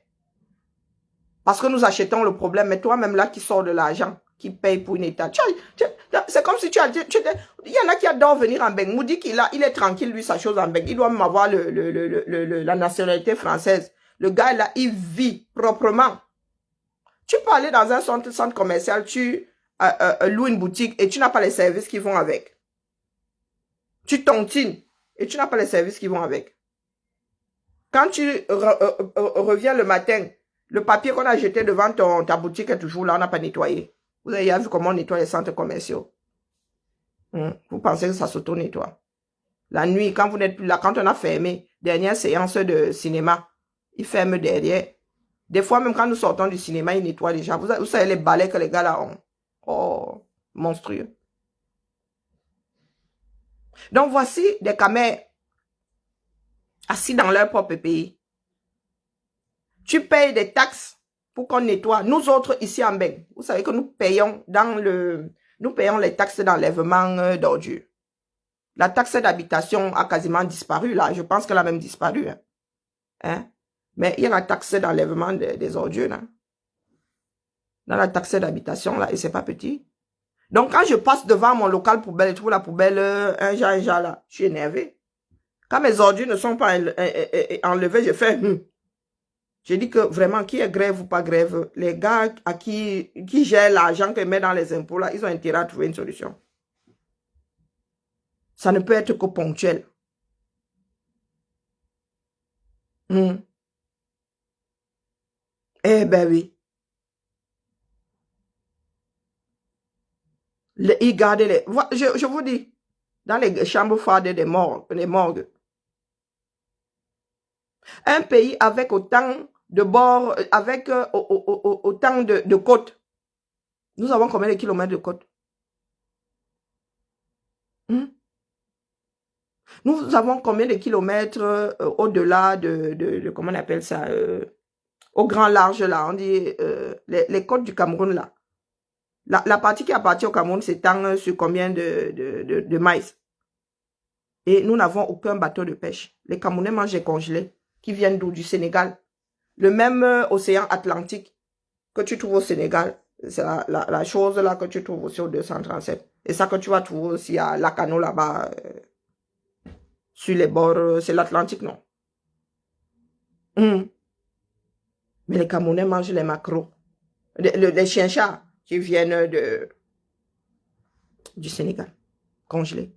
Parce que nous achetons le problème. Mais toi-même là qui sors de l'argent, qui paye pour une état. C'est comme si il y en a qui adorent venir en Beng. Moudi qu'il est tranquille, lui, sa chose en Beng. Il doit même avoir la nationalité française. Le gars là, il vit proprement. Tu peux aller dans un centre commercial, tu loues une boutique et tu n'as pas les services qui vont avec. Tu tontines et tu n'as pas les services qui vont avec. Quand tu reviens le matin, le papier qu'on a jeté devant ta boutique est toujours là, on n'a pas nettoyé. Vous avez vu comment on nettoie les centres commerciaux. Vous pensez que ça s'auto-nettoie. La nuit, quand vous n'êtes plus là, quand on a fermé, dernière séance de cinéma, ils ferment derrière. Des fois, même quand nous sortons du cinéma, ils nettoient déjà. Vous savez les balais que les gars là ont. Oh, monstrueux. Donc, voici des camers assis dans leur propre pays. Tu payes des taxes pour qu'on nettoie. Nous autres, ici en Beng, vous savez que nous payons les taxes d'enlèvement d'ordures. La taxe d'habitation a quasiment disparu là. Je pense qu'elle a même disparu. Hein? Mais il y a la taxe d'enlèvement des ordures, là. Dans la taxe d'habitation, là, et c'est pas petit. Donc, quand je passe devant mon local poubelle et trouve la poubelle, un jas, là, je suis énervé. Quand mes ordures ne sont pas enlevées, je fais, Je dis que vraiment, qui est grève ou pas grève, les gars à qui gèrent l'argent qu'ils mettent dans les impôts, là, ils ont intérêt à trouver une solution. Ça ne peut être que ponctuel. Eh ben oui. Ils gardent les... Je vous dis, dans les chambres froides des morgues, un pays avec autant de bords, avec autant de côtes. Nous avons combien de kilomètres de côtes? Nous avons combien de kilomètres au-delà de comment on appelle ça, au grand large là, on dit les côtes du Cameroun là. La partie qui appartient au Cameroun s'étend sur combien de miles? Et nous n'avons aucun bateau de pêche. Les Camerounais mangent des congelés qui viennent d'où? Du Sénégal. Le même océan Atlantique que tu trouves au Sénégal, c'est la chose là que tu trouves aussi au 237. Et ça que tu vas trouver aussi à Lacano là-bas, sur les bords, c'est l'Atlantique, non? Mais les Camerounais mangent les maquereaux. Les chiens-chats qui viennent du Sénégal, congelés.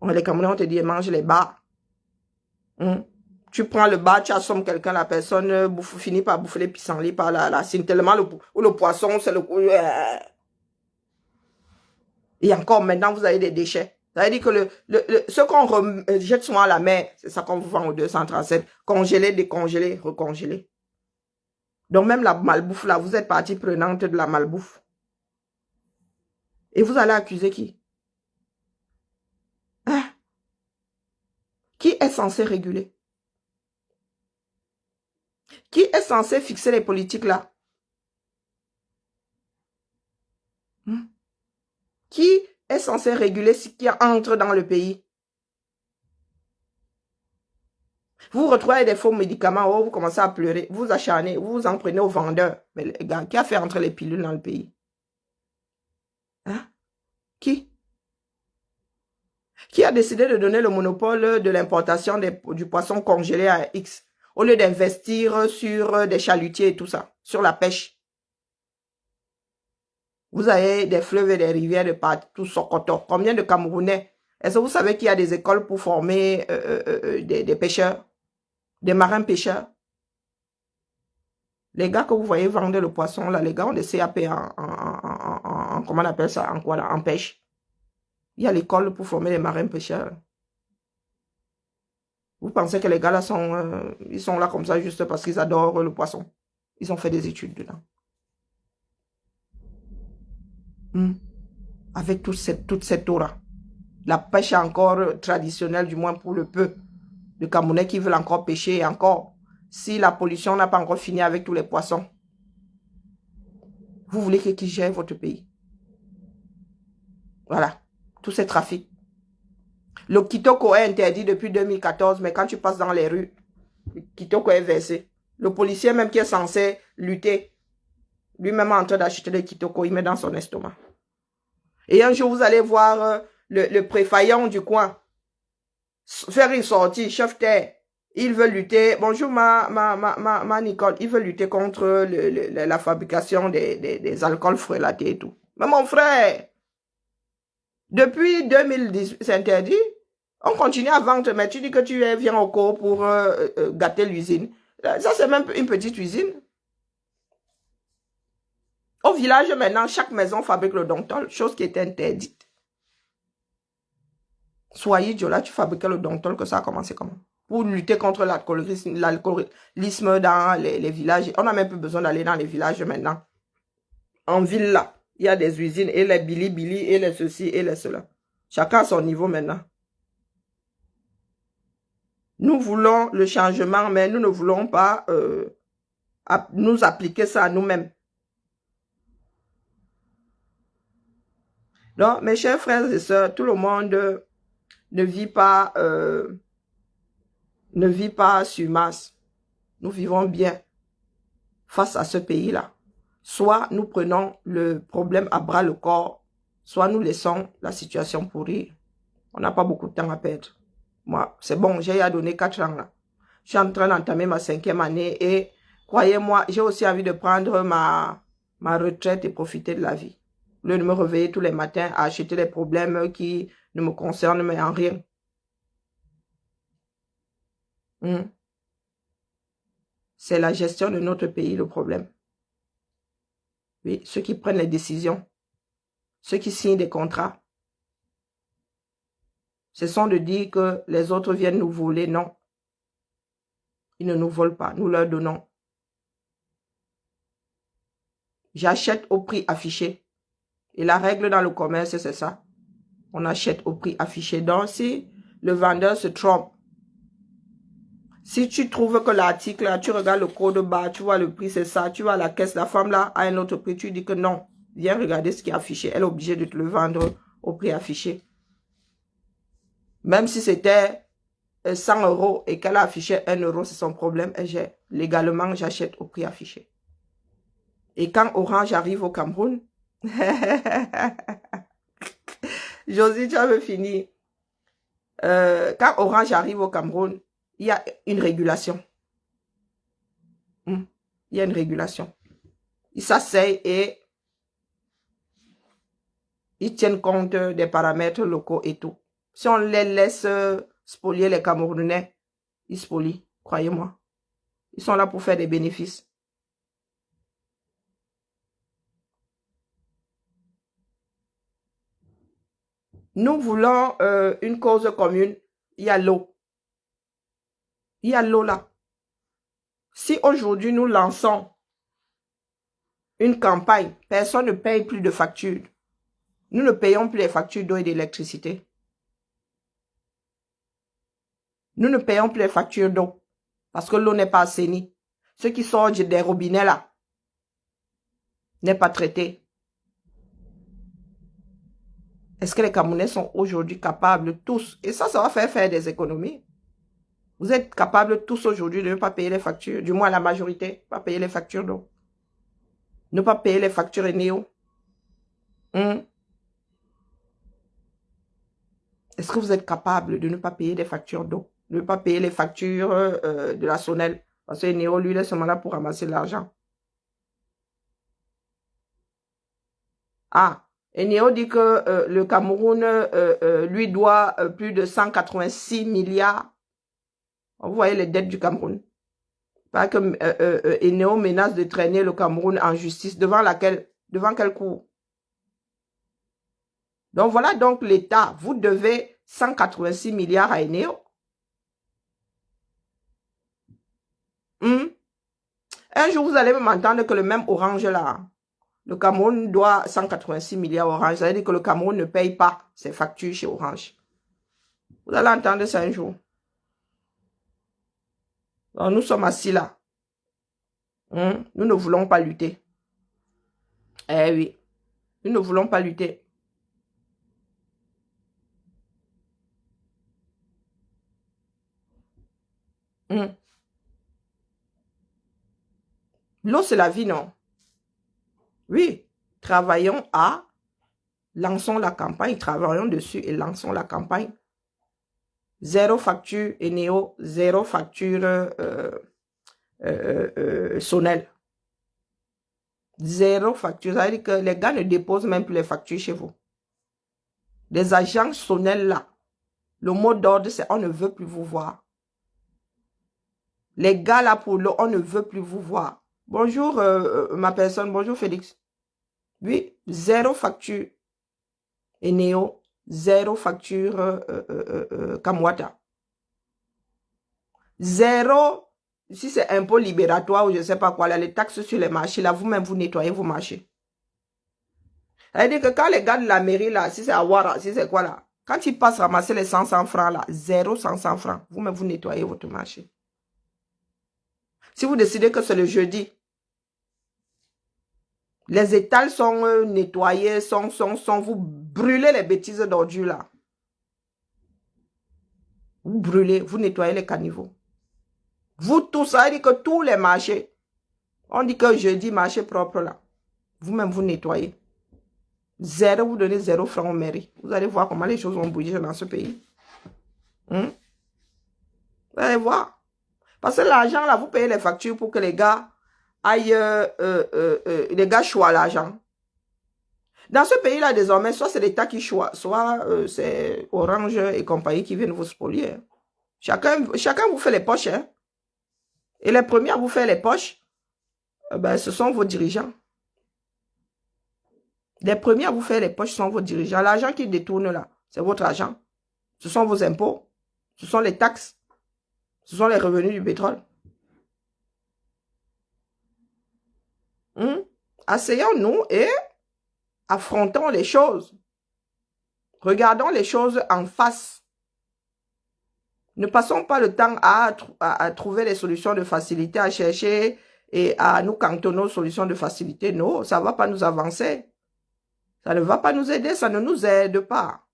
Les Camerounais, on te dit, ils mangent les bas. Tu prends le bas, tu assommes quelqu'un, la personne finit par bouffer les pissenlits par la cime, tellement le poisson, c'est le... Et encore, maintenant, vous avez des déchets. Ça veut dire que ce qu'on jette souvent à la mer, c'est ça qu'on vous vend au 237. Congelé, décongelé, recongelé. Donc même la malbouffe, là, vous êtes partie prenante de la malbouffe. Et vous allez accuser qui? Hein? Qui est censé réguler? Qui est censé fixer les politiques là? Qui est censé réguler ce qui entre dans le pays? Vous retrouvez des faux médicaments, oh, vous commencez à pleurer, vous acharnez, vous vous en prenez aux vendeurs. Mais les gars, qui a fait entrer les pilules dans le pays? Hein? Qui? Qui a décidé de donner le monopole de l'importation du poisson congelé à X, au lieu d'investir sur des chalutiers et tout ça, sur la pêche? Vous avez des fleuves et des rivières de partout, Sokoto. Combien de Camerounais? Est-ce que vous savez qu'il y a des écoles pour former des pêcheurs? Des marins pêcheurs? Les gars que vous voyez vendre le poisson, là, les gars ont des CAP comment on appelle ça, en quoi là, en pêche. Il y a l'école pour former les marins pêcheurs. Vous pensez que les gars là ils sont là comme ça juste parce qu'ils adorent le poisson? Ils ont fait des études dedans. Avec toute cette aura. La pêche encore traditionnelle, du moins pour le peu de Camerounais qui veulent encore pêcher. Et encore, si la pollution n'a pas encore fini avec tous les poissons, vous voulez qui gère votre pays? Voilà, tous ces trafics. Le kitoko est interdit depuis 2014, mais quand tu passes dans les rues, le kitoko est versé. Le policier même qui est censé lutter, lui-même en train d'acheter le kitoko, il met dans son estomac. Et un jour, vous allez voir le préfaillant du coin faire une sortie, chef terre. Il veut lutter. Bonjour ma Nicole. Il veut lutter contre la fabrication des alcools frelatés et tout. Mais mon frère, depuis 2010, c'est interdit. On continue à vendre, mais tu dis que tu viens au cours pour gâter l'usine. Ça, c'est même une petite usine. Au village, maintenant, chaque maison fabrique le dontol, chose qui était interdite. Soyez Diola, tu fabriquais le dontol, que ça a commencé comment? Pour lutter contre l'alcoolisme dans les villages. On n'a même plus besoin d'aller dans les villages maintenant. En ville, là, il y a des usines, et les bili, et les ceci, et les cela. Chacun à son niveau maintenant. Nous voulons le changement, mais nous ne voulons pas nous appliquer ça à nous-mêmes. Donc, mes chers frères et sœurs, tout le monde ne vit pas sur Mars. Nous vivons bien face à ce pays-là. Soit nous prenons le problème à bras le corps, soit nous laissons la situation pourrir. On n'a pas beaucoup de temps à perdre. Moi, c'est bon, j'ai à donner 4 ans là. Je suis en train d'entamer ma 5e année et croyez-moi, j'ai aussi envie de prendre ma retraite et profiter de la vie. Au lieu de me réveiller tous les matins à acheter des problèmes qui ne me concernent mais en rien. C'est la gestion de notre pays le problème. Oui, ceux qui prennent les décisions, ceux qui signent des contrats, ce sont de dire que les autres viennent nous voler. Non. Ils ne nous volent pas, nous leur donnons. J'achète au prix affiché. Et la règle dans le commerce, c'est ça. On achète au prix affiché. Donc, si le vendeur se trompe, si tu trouves que l'article, là, tu regardes le code bas, tu vois le prix, c'est ça, tu vois à la caisse, la femme là a un autre prix, tu dis que non, viens regarder ce qui est affiché. Elle est obligée de te le vendre au prix affiché. Même si c'était 100 € et qu'elle a affiché 1 €, c'est son problème. Et légalement, j'achète au prix affiché. Et quand Orange arrive au Cameroun, Josie, tu avais fini. Quand Orange arrive au Cameroun, il y a une régulation. Il y a une régulation. Ils s'asseyent et ils tiennent compte des paramètres locaux et tout. Si on les laisse spolier les Camerounais, ils spolient, croyez-moi. Ils sont là pour faire des bénéfices. Nous voulons une cause commune. Il y a l'eau. Il y a l'eau là. Si aujourd'hui nous lançons une campagne, personne ne paye plus de factures. Nous ne payons plus les factures d'eau et d'électricité. Nous ne payons plus les factures d'eau parce que l'eau n'est pas assainie. Ce qui sort des robinets là n'est pas traité. Est-ce que les Camerounais sont aujourd'hui capables tous, et ça va faire des économies. Vous êtes capables tous aujourd'hui de ne pas payer les factures, du moins la majorité, pas payer les factures d'eau. Ne pas payer les factures Eneo. Est-ce que vous êtes capable de ne pas payer les factures d'eau? De ne pas payer les factures de la Sonel? Parce que Eneo, lui, il est seulement là pour ramasser l'argent. Ah, Eneo dit que le Cameroun lui doit plus de 186 milliards. Vous voyez les dettes du Cameroun. Pas que Eneo menace de traîner le Cameroun en justice. Devant quelle cour? Donc voilà donc l'État. Vous devez 186 milliards à Eneo. Un jour, vous allez m'entendre que le même Orange là, le Cameroun doit 186 milliards à Orange. Ça veut dire que le Cameroun ne paye pas ses factures chez Orange. Vous allez entendre ça un jour. Donc, nous sommes assis là. Nous ne voulons pas lutter. Eh oui. Nous ne voulons pas lutter. L'eau, c'est la vie, non? Oui. Travaillons lançons la campagne, travaillons dessus et lançons la campagne. Zéro facture Eneo, zéro facture Sonel. Zéro facture. Ça veut dire que les gars ne déposent même plus les factures chez vous. Les agents Sonel là, le mot d'ordre c'est on ne veut plus vous voir. Les gars là pour l'eau, on ne veut plus vous voir. Bonjour ma personne, bonjour Félix. Oui, zéro facture Eneo, zéro facture Kamwata. Zéro, si c'est impôt libératoire ou je ne sais pas quoi, là, les taxes sur les marchés, là, vous-même, vous nettoyez vos marchés. Ça veut dire que quand les gars de la mairie, là, si c'est à Ouara, si c'est quoi, là, quand ils passent ramasser les 100 francs, là, zéro 100 francs, vous-même, vous nettoyez votre marché. Si vous décidez que c'est le jeudi, les étals sont nettoyés, vous brûlez les bêtises d'ordures, là. Vous brûlez, vous nettoyez les caniveaux. Vous tous, ça veut dire que tous les marchés, on dit que jeudi, marché propre là. Vous-même, vous nettoyez. Zéro, vous donnez 0 francs aux mairies. Vous allez voir comment les choses vont bouger dans ce pays. Vous allez voir. Parce que l'argent, là, vous payez les factures pour que les gars aillent, les gars choisissent l'argent. Dans ce pays-là, désormais, soit c'est l'État qui choisit, soit c'est Orange et compagnie qui viennent vous spolier. Chacun vous fait les poches. Hein. Et les premiers à vous faire les poches, ben, ce sont vos dirigeants. Les premiers à vous faire les poches sont vos dirigeants. L'argent qu'ils détournent là, c'est votre argent. Ce sont vos impôts. Ce sont les taxes. Ce sont les revenus du pétrole. Asseyons-nous et affrontons les choses. Regardons les choses en face. Ne passons pas le temps à trouver les solutions de facilité, à chercher et à nous cantonner aux solutions de facilité. Non, ça ne va pas nous avancer. Ça ne va pas nous aider, ça ne nous aide pas.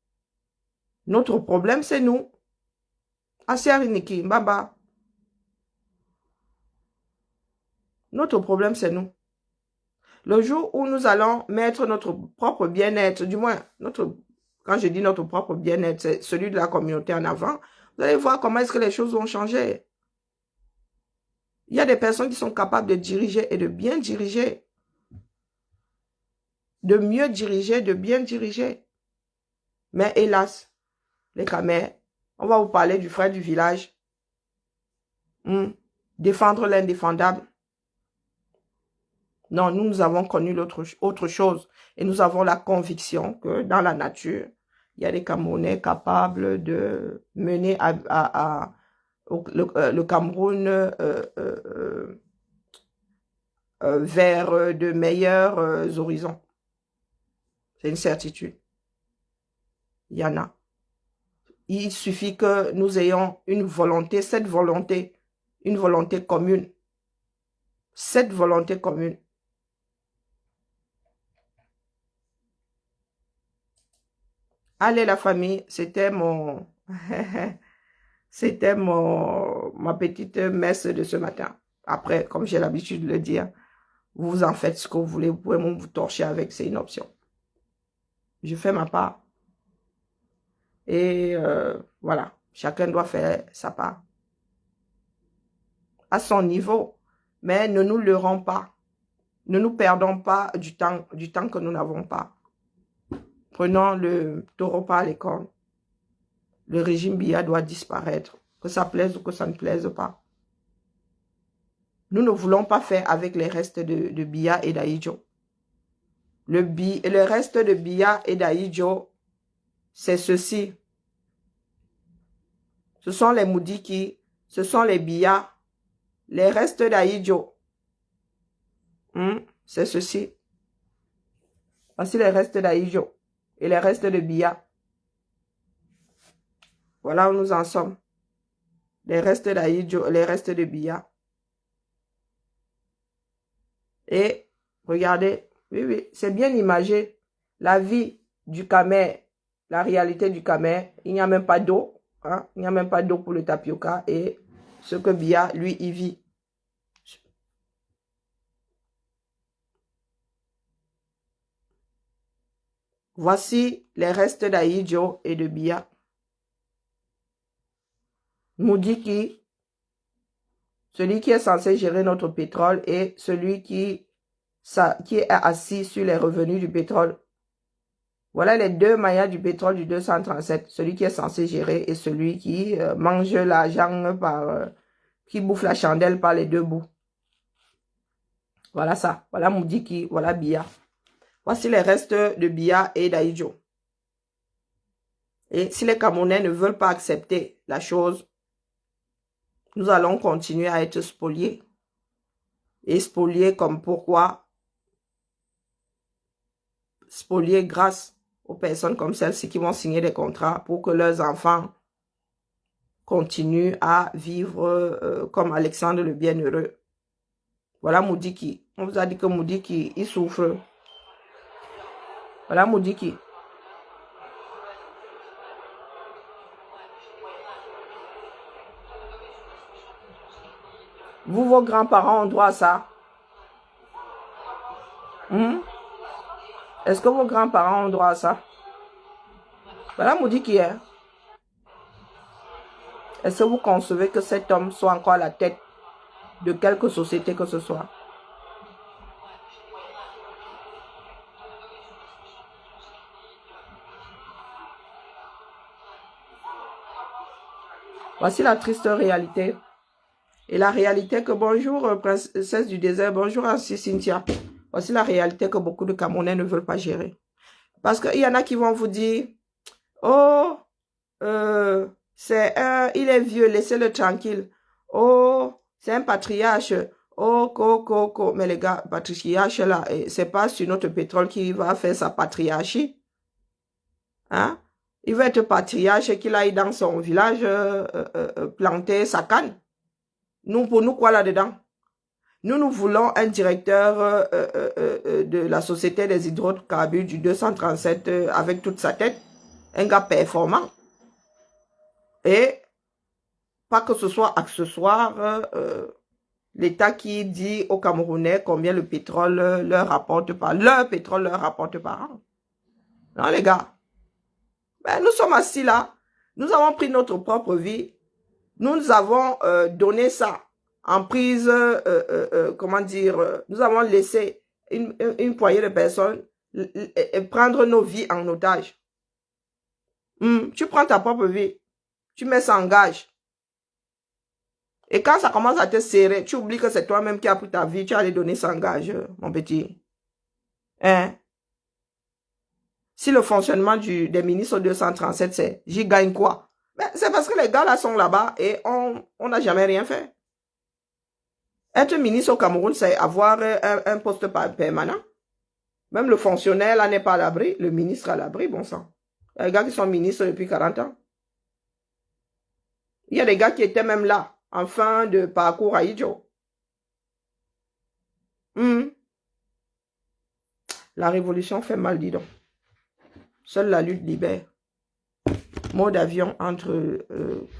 Notre problème, c'est nous. Asiariniki, Baba. Notre problème, c'est nous. Le jour où nous allons mettre notre propre bien-être, du moins, quand je dis notre propre bien-être, c'est celui de la communauté en avant, vous allez voir comment est-ce que les choses vont changer. Il y a des personnes qui sont capables de diriger et de bien diriger. De mieux diriger, de bien diriger. Mais hélas, les Khmers, on va vous parler du frère du village. Défendre l'indéfendable. Non, nous avons connu autre chose. Et nous avons la conviction que dans la nature, il y a des Camerounais capables de mener le Cameroun vers de meilleurs horizons. C'est une certitude. Il y en a. Il suffit que nous ayons une volonté, une volonté commune. Cette volonté commune. Allez la famille, c'était ma petite messe de ce matin. Après, comme j'ai l'habitude de le dire, vous en faites ce que vous voulez, vous pouvez même vous torcher avec, c'est une option. Je fais ma part. Et voilà, chacun doit faire sa part. À son niveau, mais ne nous leurrons pas. Ne nous perdons pas du temps que nous n'avons pas. Prenons le taureau par les cornes. Le régime Biya doit disparaître, que ça plaise ou que ça ne plaise pas. Nous ne voulons pas faire avec les restes de Biya et d'Ahidjo. Le reste de Biya et d'Ahidjo, c'est ceci. Ce sont les Moudiki, ce sont les Biya, les restes d'Ahidjo. C'est ceci. Voici les restes d'Ahidjo et les restes de Biya. Voilà où nous en sommes. Les restes d'Ahidjo, les restes de Biya. Et regardez, oui, c'est bien imagé. La vie du Khmer, la réalité du Khmer, il n'y a même pas d'eau. Hein? Il n'y a même pas d'eau pour le tapioca. Et ce que Biya, lui, y vit. Voici les restes d'Ahidjo et de Biya. Moudiki, celui qui est censé gérer notre pétrole et celui qui est assis sur les revenus du pétrole. Voilà les deux maillas du pétrole du 237. Celui qui est censé gérer et celui qui mange l'argent qui bouffe la chandelle par les deux bouts. Voilà ça. Voilà Moudiki, voilà Biya. Voici les restes de Biya et d'Ahidjo. Et si les Camerounais ne veulent pas accepter la chose, nous allons continuer à être spoliés. Et spoliés comme pourquoi? Spoliés grâce aux personnes comme celles-ci qui vont signer des contrats pour que leurs enfants continuent à vivre comme Alexandre le Bienheureux. Voilà Moudiki. On vous a dit que Moudiki, il souffre. Voilà Moudiki. Vous, vos grands-parents ont droit à ça. Est-ce que vos grands-parents ont droit à ça? Voilà Moudiki. Est-ce que vous concevez que cet homme soit encore à la tête de quelque société que ce soit? Voici la triste réalité. Et la réalité que, bonjour, princesse du désert, bonjour ainsi Cynthia. Voici la réalité que beaucoup de Camerounais ne veulent pas gérer. Parce qu'il y en a qui vont vous dire, oh, il est vieux, laissez-le tranquille. Oh, c'est un patriarche. Oh, co. Mais les gars, patriarche là, c'est pas sur notre pétrole qu'il va faire sa patriarchie. Hein? Il va être patriarche qu'il aille dans son village planter sa canne. Nous, pour nous, quoi là-dedans? Nous voulons un directeur de la Société des hydrocarbures du 237 avec toute sa tête. Un gars performant. Et pas que ce soit accessoire, l'État qui dit aux Camerounais combien le pétrole leur rapporte par an. Non, les gars. Ben, nous sommes assis là. Nous avons pris notre propre vie. Nous avons donné ça en prise, comment dire, nous avons laissé une poignée de personnes prendre nos vies en otage. Tu prends ta propre vie, tu mets ça en gage. Et quand ça commence à te serrer, tu oublies que c'est toi-même qui as pris ta vie, tu as allé donner ça en gage, mon petit. Hein? Si le fonctionnement des ministres 237, c'est j'y gagne quoi? Ben, c'est parce que les gars là sont là-bas et on n'a jamais rien fait. Être ministre au Cameroun, c'est avoir un poste permanent. Même le fonctionnaire là n'est pas à l'abri, le ministre à l'abri, bon sang. Il y a des gars qui sont ministres depuis 40 ans. Il y a des gars qui étaient même là, en fin de parcours à Idjo. La révolution fait mal, dis donc. Seule la lutte libère. Mot d'avion entre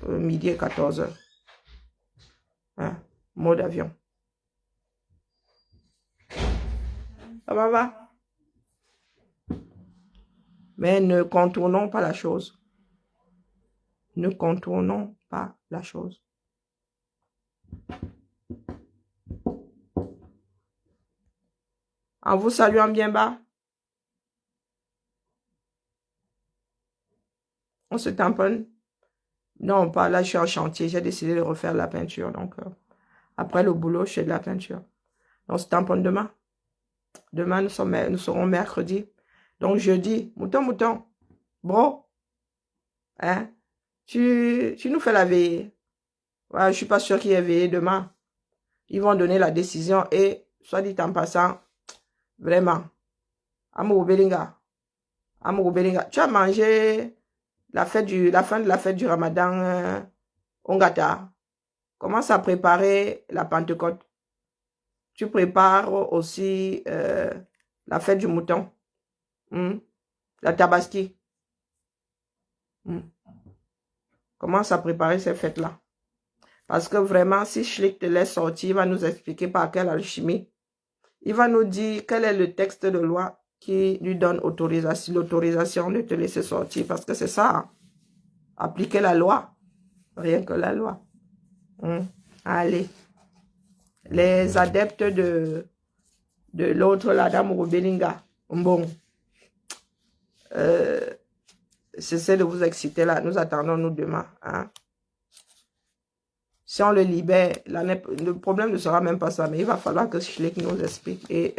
midi et 14h. Hein? Mot d'avion. Ça va? Mais ne contournons pas la chose. Ne contournons pas la chose. En vous saluant bien bas. On se tamponne. Non, pas là, je suis en chantier. J'ai décidé de refaire la peinture. Donc, après le boulot, je fais de la peinture. On se tamponne demain. Demain, nous serons mercredi. Donc, jeudi, mouton. Bro, hein? Tu nous fais la veillée. Ouais, je suis pas sûr qu'il y ait veillée demain. Ils vont donner la décision et, soit dit en passant, vraiment, Amour Belinga, tu as mangé la fin de la fête du Ramadan Ongata. Commence à préparer la Pentecôte. Tu prépares aussi la fête du mouton. La Tabaski. Commence à préparer ces fêtes-là. Parce que vraiment, si Schlick te laisse sortir, il va nous expliquer par quelle alchimie. Il va nous dire quel est le texte de loi qui lui donne l'autorisation de te laisser sortir. Parce que c'est ça. Hein. Appliquer la loi. Rien que la loi. Allez. Les adeptes de l'autre, la dame Rubelinga. Bon. Cessez de vous exciter là. Nous attendons nous demain. Hein. Si on le libère, le problème ne sera même pas ça. Mais il va falloir que Schlick nous explique. Et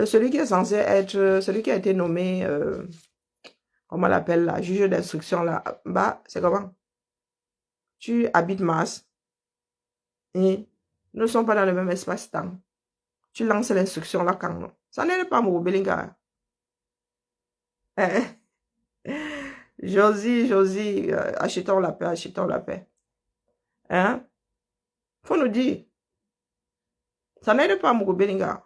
celui qui est censé être, celui qui a été nommé, comment on l'appelle là, juge d'instruction là, bah, c'est comment? Tu habites Mars. Et nous ne sommes pas dans le même espace-temps. Tu lances l'instruction là quand non. Ça n'est pas mon Belinga. Josie, achetons la paix. Hein? Faut nous dire. Ça n'aide pas mon Belinga.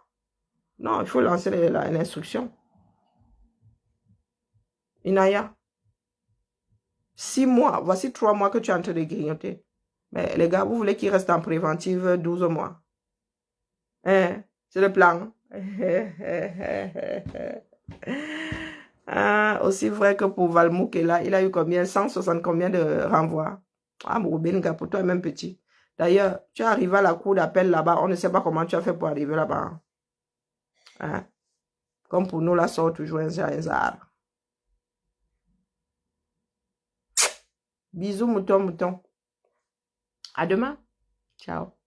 Non, il faut lancer l'instruction. Inaya. 6 mois. Voici 3 mois que tu es en train de grignoter. Mais les gars, vous voulez qu'il reste en préventive 12 mois. Hein? C'est le plan. Aussi vrai que pour Valmouk, là, il a eu combien? 160 combien de renvois? Ah, Mobenga, pour toi, même petit. D'ailleurs, tu es arrivé à la cour d'appel là-bas. On ne sait pas comment tu as fait pour arriver là-bas. Hein? Comme pour nous, là, sort toujours un zar. Bisous, mouton, mouton. À demain. Ciao.